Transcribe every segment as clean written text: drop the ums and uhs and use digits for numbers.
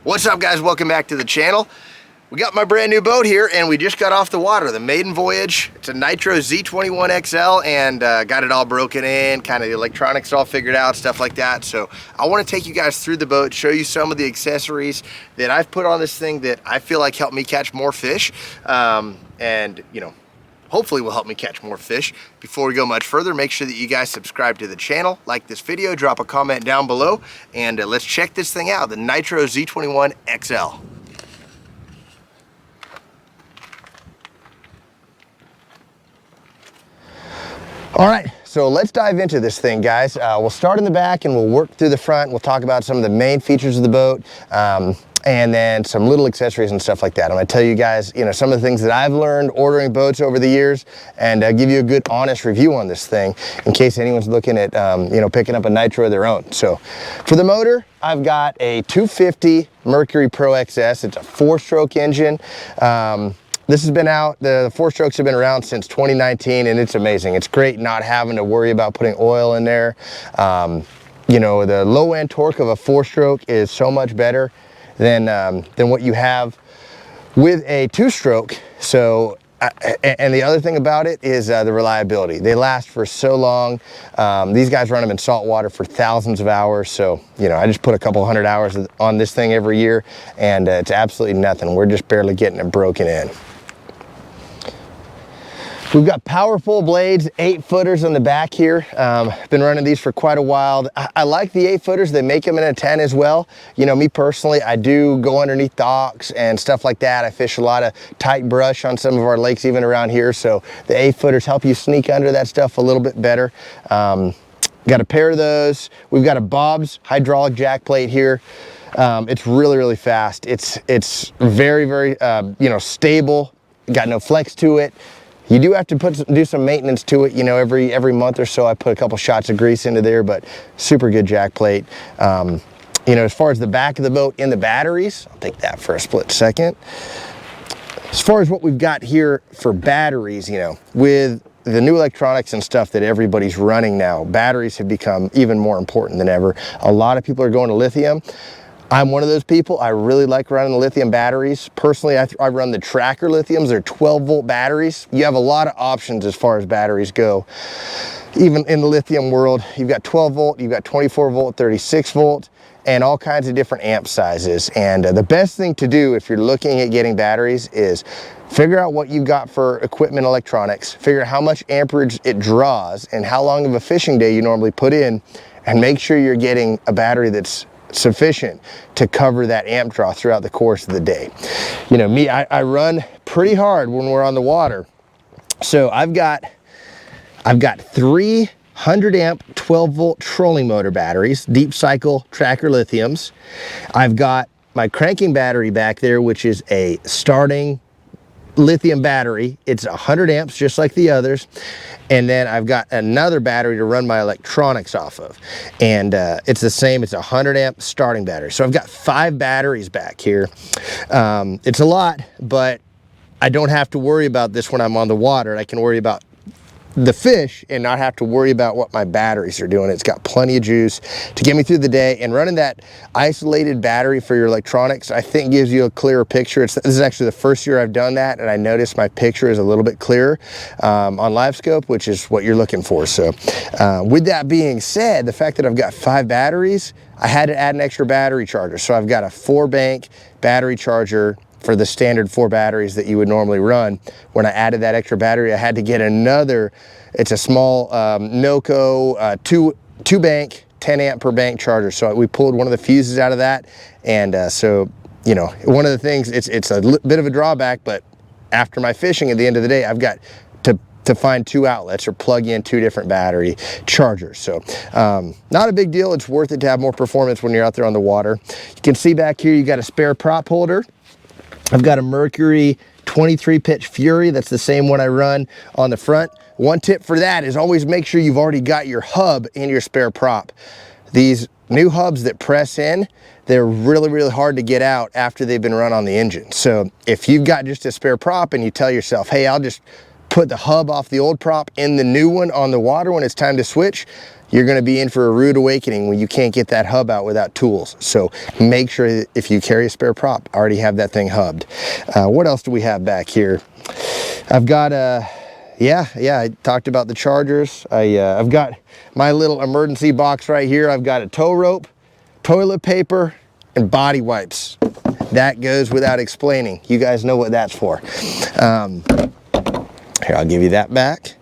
What's up, guys? Welcome back to the channel. We got my brand new boat here and we just got off the water, the maiden voyage. It's a Nitro Z21 XL and got it all broken in, kind of the electronics all figured out, stuff like that. So I want to take you guys through the boat, show you some of the accessories that I've put on this thing that I feel like help me catch more fish. And you know, hopefully will help me catch more fish. Before we go much further, make sure that you guys subscribe to the channel, like this video, drop a comment down below, and let's check this thing out, the Nitro Z21 XL. All right, so let's dive into this thing, guys. We'll start in the back and we'll work through the front. We'll talk about some of the main features of the boat, and then some little accessories and stuff like that. I'm gonna tell you guys, some of the things that I've learned ordering boats over the years, and give you a good, honest review on this thing in case anyone's looking at, picking up a Nitro of their own. So for the motor, I've got a 250 Mercury Pro XS. It's a 4-stroke engine. This has been out, the 4-strokes have been around since 2019, and it's amazing. It's great not having to worry about putting oil in there. The low end torque of a 4-stroke is so much better than what you have with a 2-stroke. So, and the other thing about it is the reliability. They last for so long. These guys run them in salt water for thousands of hours. So, I just put a couple hundred hours on this thing every year, and it's absolutely nothing. We're just barely getting it broken in. We've got powerful blades, 8-footers on the back here. Been running these for quite a while. I like the 8-footers. They make them in a 10 as well. Me personally, I do go underneath docks and stuff like that. I fish a lot of tight brush on some of our lakes, even around here. So the 8-footers help you sneak under that stuff a little bit better. Got a pair of those. We've got a Bob's hydraulic jack plate here. It's really, really fast. It's very, very, stable. Got no flex to it. You do have to do some maintenance to it, every month or so. I put a couple shots of grease into there, but super good jack plate. As far as the back of the boat in the batteries, I'll take that for a split second. As far as what we've got here for batteries, with the new electronics and stuff that everybody's running now, batteries have become even more important than ever. A lot of people are going to lithium. I'm one of those people. I really like running the lithium batteries. Personally, I run the tracker lithiums. They're 12-volt batteries. You have a lot of options as far as batteries go. Even in the lithium world, you've got 12-volt, you've got 24-volt, 36-volt, and all kinds of different amp sizes. And the best thing to do if you're looking at getting batteries is figure out what you've got for equipment electronics, figure out how much amperage it draws and how long of a fishing day you normally put in, and make sure you're getting a battery that's sufficient to cover that amp draw throughout the course of the day. I run pretty hard when we're on the water. So I've got 300 amp 12-volt trolling motor batteries, deep cycle tracker lithiums. I've got my cranking battery back there, which is a starting lithium battery. It's 100 amps just like the others, and then I've got another battery to run my electronics off of, and it's the same. It's a 100 amp starting battery. So I've got 5 batteries back here. It's a lot, but I don't have to worry about this when I'm on the water. I can worry about the fish and not have to worry about what my batteries are doing. It's got plenty of juice to get me through the day, and running that isolated battery for your electronics, I think, gives you a clearer picture. This is actually the first year I've done that, and I noticed my picture is a little bit clearer on LiveScope, which is what you're looking for. So with that being said, the fact that I've got 5 batteries, I had to add an extra battery charger. So I've got a 4-bank battery charger for the standard 4 batteries that you would normally run. When I added that extra battery, I had to get another. It's a small NOCO 2-bank 10 amp per bank charger. So we pulled one of the fuses out of that, and one of the things, it's a bit of a drawback, but after my fishing at the end of the day, I've got to find 2 outlets or plug in 2 different battery chargers. So not a big deal. It's worth it to have more performance when you're out there on the water. You can see back here, you got a spare prop holder. I've got a Mercury 23 pitch Fury. That's the same one I run on the front. One tip for that is always make sure you've already got your hub in your spare prop. These new hubs that press in, they're really, really hard to get out after they've been run on the engine. So if you've got just a spare prop and you tell yourself, hey, I'll just put the hub off the old prop in the new one on the water when it's time to switch, you're going to be in for a rude awakening when you can't get that hub out without tools. So make sure that if you carry a spare prop, already have that thing hubbed. What else do we have back here? I've got yeah, I talked about the chargers. I've got my little emergency box right here. I've got a tow rope, toilet paper, and body wipes. That goes without explaining. You guys know what that's for. Here, I'll give you that back.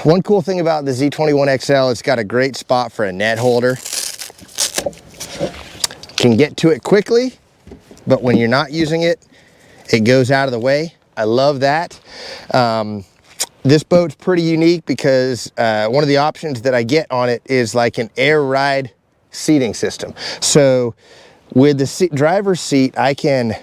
One cool thing about the Z21 XL, it's got a great spot for a net holder. Can get to it quickly, but when you're not using it, it goes out of the way. I love that. This boat's pretty unique because one of the options that I get on it is like an air ride seating system. So with the driver's seat, I can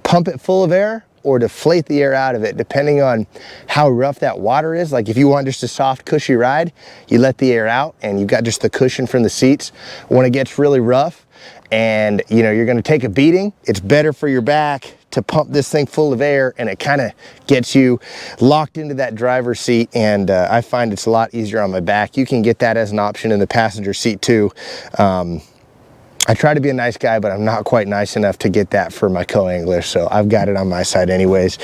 pump it full of air or deflate the air out of it, depending on how rough that water is. Like if you want just a soft, cushy ride, you let the air out and you've got just the cushion from the seats. When it gets really rough and you know you're gonna take a beating, it's better for your back to pump this thing full of air, and it kind of gets you locked into that driver's seat, and I find it's a lot easier on my back. You can get that as an option in the passenger seat too. I try to be a nice guy, but I'm not quite nice enough to get that for my co-angler, so I've got it on my side anyways.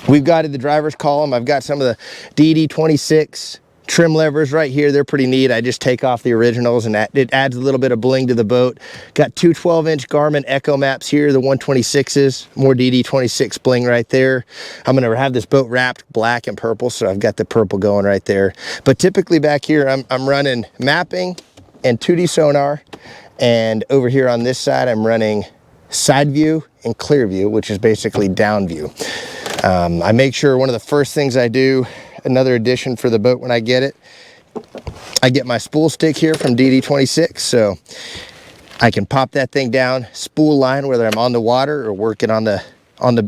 We've got in the driver's column, I've got some of the DD26 trim levers right here. They're pretty neat. I just take off the originals and it adds a little bit of bling to the boat. Got two 12-inch Garmin Echo maps here, the 126s, more DD26 bling right there. I'm gonna have this boat wrapped black and purple, so I've got the purple going right there. But typically back here, I'm running mapping and 2D sonar, and over here on this side I'm running side view and clear view, which is basically down view. I make sure one of the first things I do, another addition for the boat when I get it, I get my spool stick here from DD26, so I can pop that thing down, spool line whether I'm on the water or working on the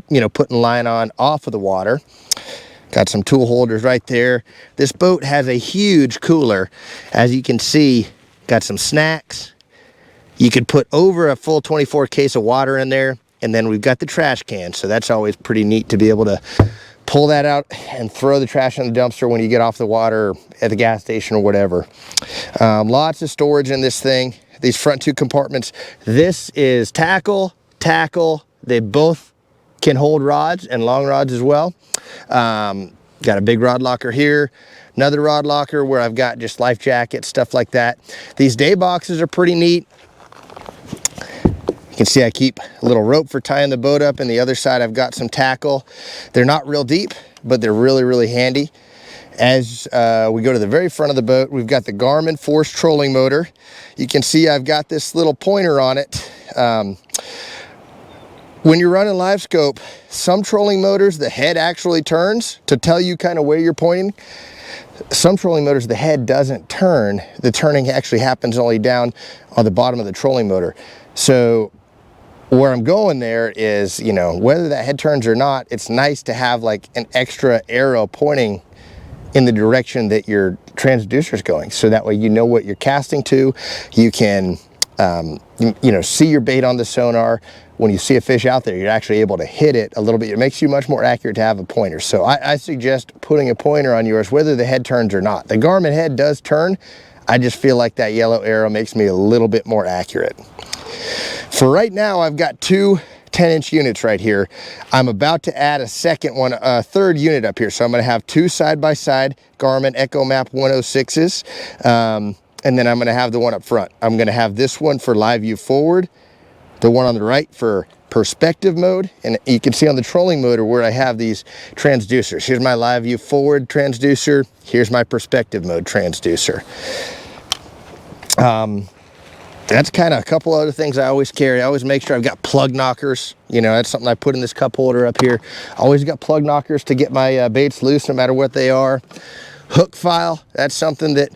you know, putting line on off of the water. Got some tool holders right there. This boat has a huge cooler, as you can see. Got some snacks. You could put over a full 24 case of water in there, and then we've got the trash can, so that's always pretty neat to be able to pull that out and throw the trash in the dumpster when you get off the water or at the gas station or whatever. Lots of storage in this thing. These front two compartments. This is tackle. They both can hold rods and long rods as well. Got a big rod locker here. Another rod locker where I've got just life jackets, stuff like that. These day boxes are pretty neat. You can see I keep a little rope for tying the boat up, and the other side I've got some tackle. They're not real deep, but they're really, really handy. As we go to the very front of the boat, we've got the Garmin force trolling motor. You can see I've got this little pointer on it. When you're running live scope, some trolling motors, the head actually turns to tell you kind of where you're pointing. Some trolling motors, the head doesn't turn. The turning actually happens only down on the bottom of the trolling motor. So where I'm going there is, you know, whether that head turns or not, it's nice to have like an extra arrow pointing in the direction that your transducer is going. So that way you know what you're casting to. You can, you know, see your bait on the sonar. When you see a fish out there, you're actually able to hit it a little bit. It makes you much more accurate to have a pointer. So I suggest putting a pointer on yours, whether the head turns or not. The Garmin head does turn. I just feel like that yellow arrow makes me a little bit more accurate. For right now, I've got two 10-inch units right here. I'm about to add a second one, a third unit up here. So I'm gonna have two side-by-side Garmin Echo Map 106s. And then I'm gonna have the one up front. I'm gonna have this one for live view forward, the one on the right for perspective mode, and you can see on the trolling motor where I have these transducers. Here's my live view forward transducer. Here's my perspective mode transducer. That's kind of a couple other things I always carry. I always make sure I've got plug knockers. You know, that's something I put in this cup holder up here. Always got plug knockers to get my baits loose no matter what they are. Hook file, that's something that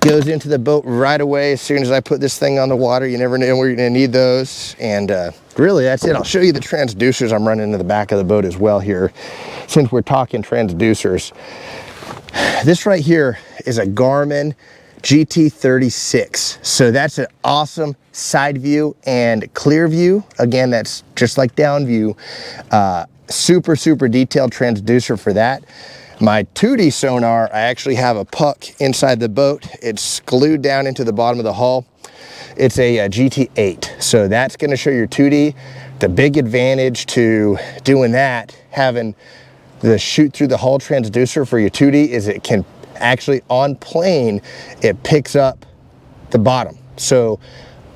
goes into the boat right away as soon as I put this thing on the water. You never know where you're gonna need those. And really that's it. I'll show you the transducers I'm running into the back of the boat as well here, since we're talking transducers. This right here is a Garmin GT36. So that's an awesome side view and clear view. Again, that's just like down view. super detailed transducer for that. My 2D sonar, I actually have a puck inside the boat. It's glued down into the bottom of the hull. It's a GT8, so that's going to show your 2D. The big advantage to doing that, having the shoot through the hull transducer for your 2D, is it can actually, on plane, it picks up the bottom. So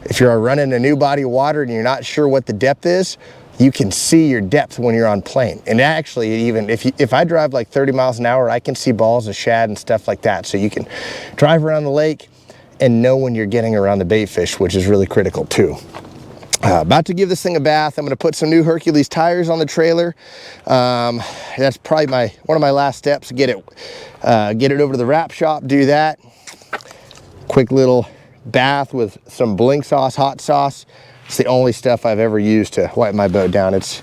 if you're running a new body of water and you're not sure what the depth is, you can see your depth when you're on plane. And actually, even if I drive like 30 miles an hour, I can see balls of shad and stuff like that. So you can drive around the lake and know when you're getting around the bait fish, which is really critical too. About to give this thing a bath. I'm going to put some new Hercules tires on the trailer. That's probably one of my last steps. Get it over to the wrap shop, do that. Quick little bath with some Blink sauce, hot sauce. It's the only stuff I've ever used to wipe my boat down. It's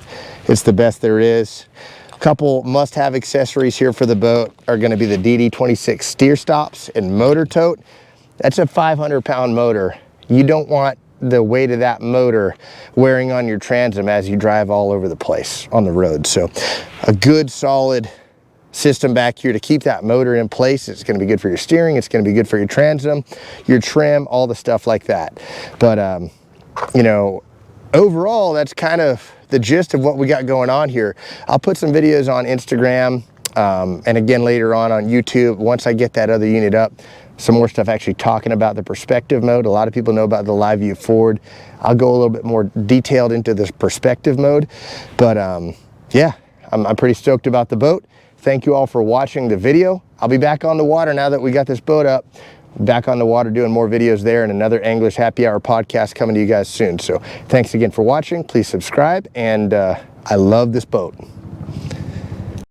the best there is. A couple must-have accessories here for the boat are going to be the DD26 steer stops and motor tote. That's a 500-pound motor. You don't want the weight of that motor wearing on your transom as you drive all over the place on the road. So a good solid system back here to keep that motor in place. It's going to be good for your steering. It's going to be good for your transom, your trim, all the stuff like that. But you know, overall, that's kind of the gist of what we got going on here. I'll put some videos on Instagram and again later on YouTube once I get that other unit up. Some more stuff actually talking about the perspective mode. A lot of people know about the live view forward. I'll go a little bit more detailed into this perspective mode. But yeah, I'm pretty stoked about the boat. Thank you all for watching the video. I'll be back on the water now that we got this boat up. Back on the water doing more videos there, and another Anglers Happy Hour podcast coming to you guys soon. So thanks again for watching. Please subscribe, and I love this boat.